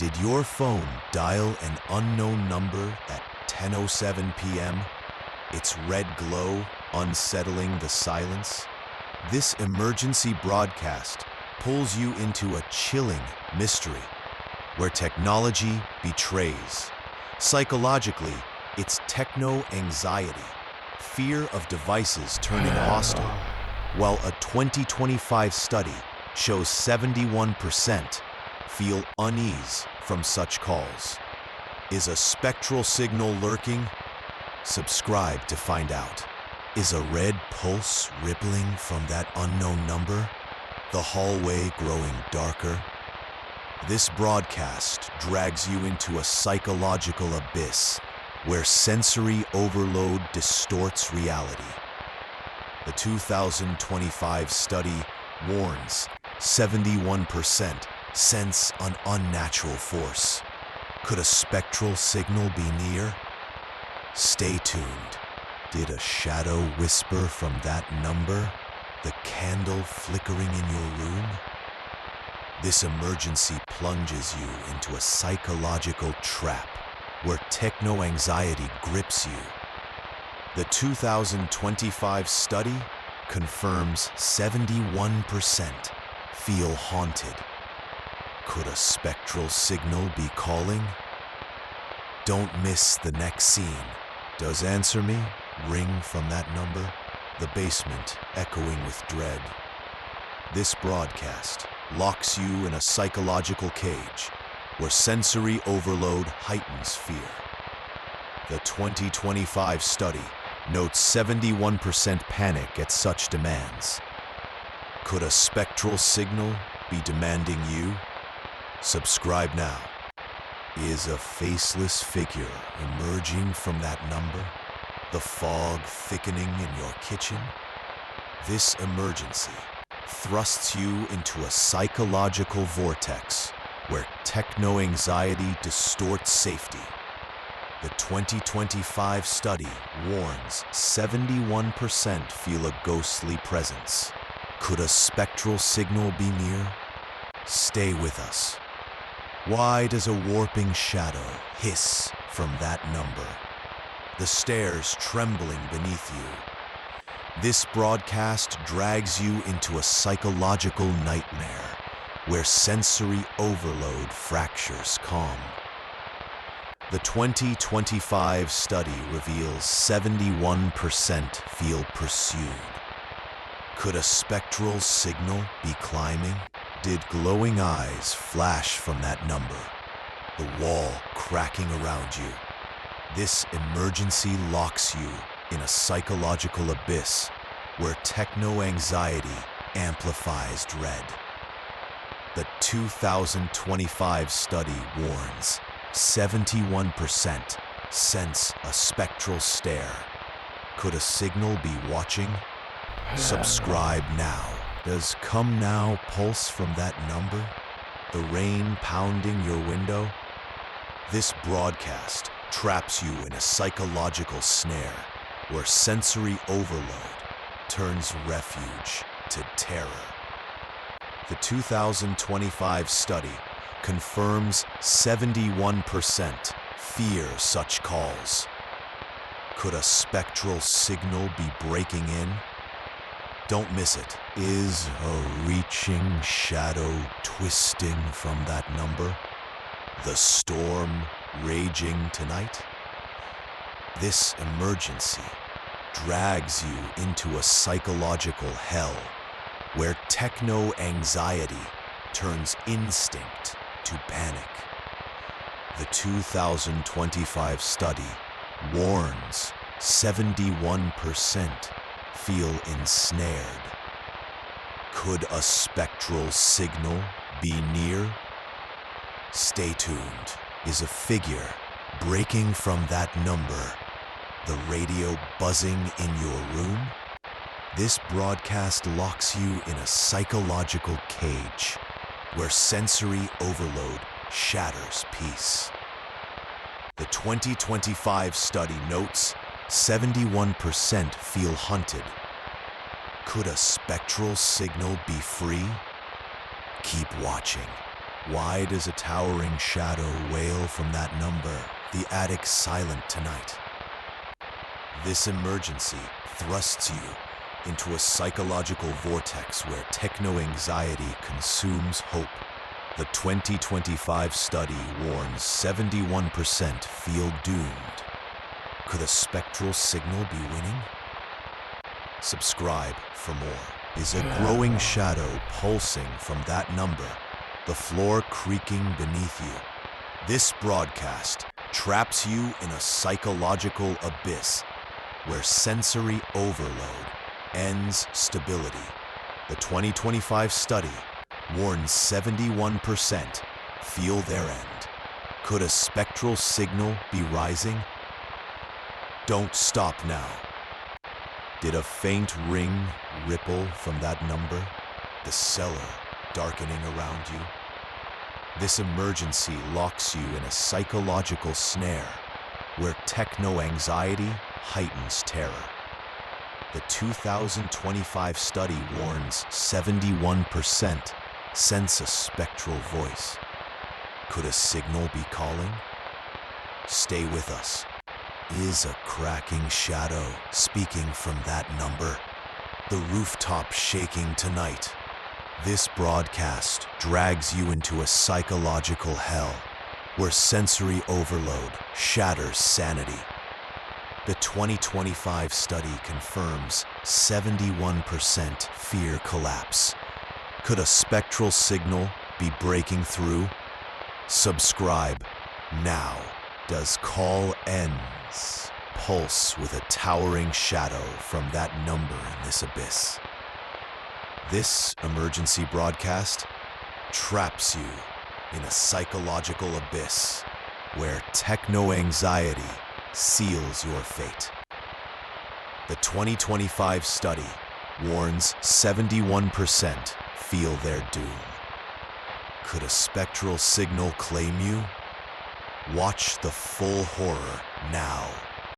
Did your phone dial an unknown number at 10:07 p.m.? Its red glow unsettling the silence? This emergency broadcast pulls you into a chilling mystery where technology betrays. Psychologically, it's techno-anxiety, fear of devices turning hostile, while a 2025 study shows 71% feel unease from such calls. Is a spectral signal lurking? Subscribe to find out. Is a red pulse rippling from that unknown number? The hallway growing darker? This broadcast drags you into a psychological abyss where sensory overload distorts reality. The 2025 study warns 71% sense an unnatural force. Could a spectral signal be near? Stay tuned. Did a shadow whisper from that number? The candle flickering in your room? This emergency plunges you into a psychological trap where techno-anxiety grips you. The 2025 study confirms 71% feel haunted. Could a spectral signal be calling? Don't miss the next scene. Does Answer Me ring from that number? The basement echoing with dread. This broadcast locks you in a psychological cage where sensory overload heightens fear. The 2025 study notes 71% panic at such demands. Could a spectral signal be demanding you? Subscribe now. Is a faceless figure emerging from that number? The fog thickening in your kitchen? This emergency thrusts you into a psychological vortex where techno-anxiety distorts safety. The 2025 study warns 71% feel a ghostly presence. Could a spectral signal be near? Stay with us. Why does a warping shadow hiss from that number? The stairs trembling beneath you. This broadcast drags you into a psychological nightmare where sensory overload fractures calm. The 2025 study reveals 71% feel pursued. Could a spectral signal be climbing? Did glowing eyes flash from that number? The wall cracking around you. This emergency locks you in a psychological abyss where techno-anxiety amplifies dread. The 2025 study warns 71% sense a spectral stare. Could a signal be watching? Subscribe now. Does Come Now pulse from that number? The rain pounding your window? This broadcast traps you in a psychological snare where sensory overload turns refuge to terror. The 2025 study confirms 71% fear such calls. Could a spectral signal be breaking in? Don't miss it. Is a reaching shadow twisting from that number? The storm raging tonight? This emergency drags you into a psychological hell where techno-anxiety turns instinct to panic. The 2025 study warns 71% feel ensnared. Could a spectral signal be near? Stay tuned. Is a figure breaking from that number? The radio buzzing in your room? This broadcast locks you in a psychological cage where sensory overload shatters peace. The 2025 study notes 71% feel hunted. Could a spectral signal be free? Keep watching. Why does a towering shadow wail from that number? The attic's silent tonight. This emergency thrusts you into a psychological vortex where techno-anxiety consumes hope. The 2025 study warns 71% feel doomed. Could a spectral signal be winning? Subscribe for more. Is a growing shadow pulsing from that number, the floor creaking beneath you? This broadcast traps you in a psychological abyss where sensory overload ends stability. The 2025 study warns 71% feel their end. Could a spectral signal be rising? Don't stop now. Did a faint ring ripple from that number? The cellar darkening around you? This emergency locks you in a psychological snare where techno-anxiety heightens terror. The 2025 study warns 71% sense a spectral voice. Could a signal be calling? Stay with us. Is a cracking shadow speaking from that number? The rooftop shaking tonight. This broadcast drags you into a psychological hell where sensory overload shatters sanity. The 2025 study confirms 71% fear collapse. Could a spectral signal be breaking through? Subscribe now. Does call ends pulse with a towering shadow from that number in this abyss? This emergency broadcast traps you in a psychological abyss where techno-anxiety seals your fate. The 2025 study warns 71% feel their doom. Could a spectral signal claim you? Watch the full horror now.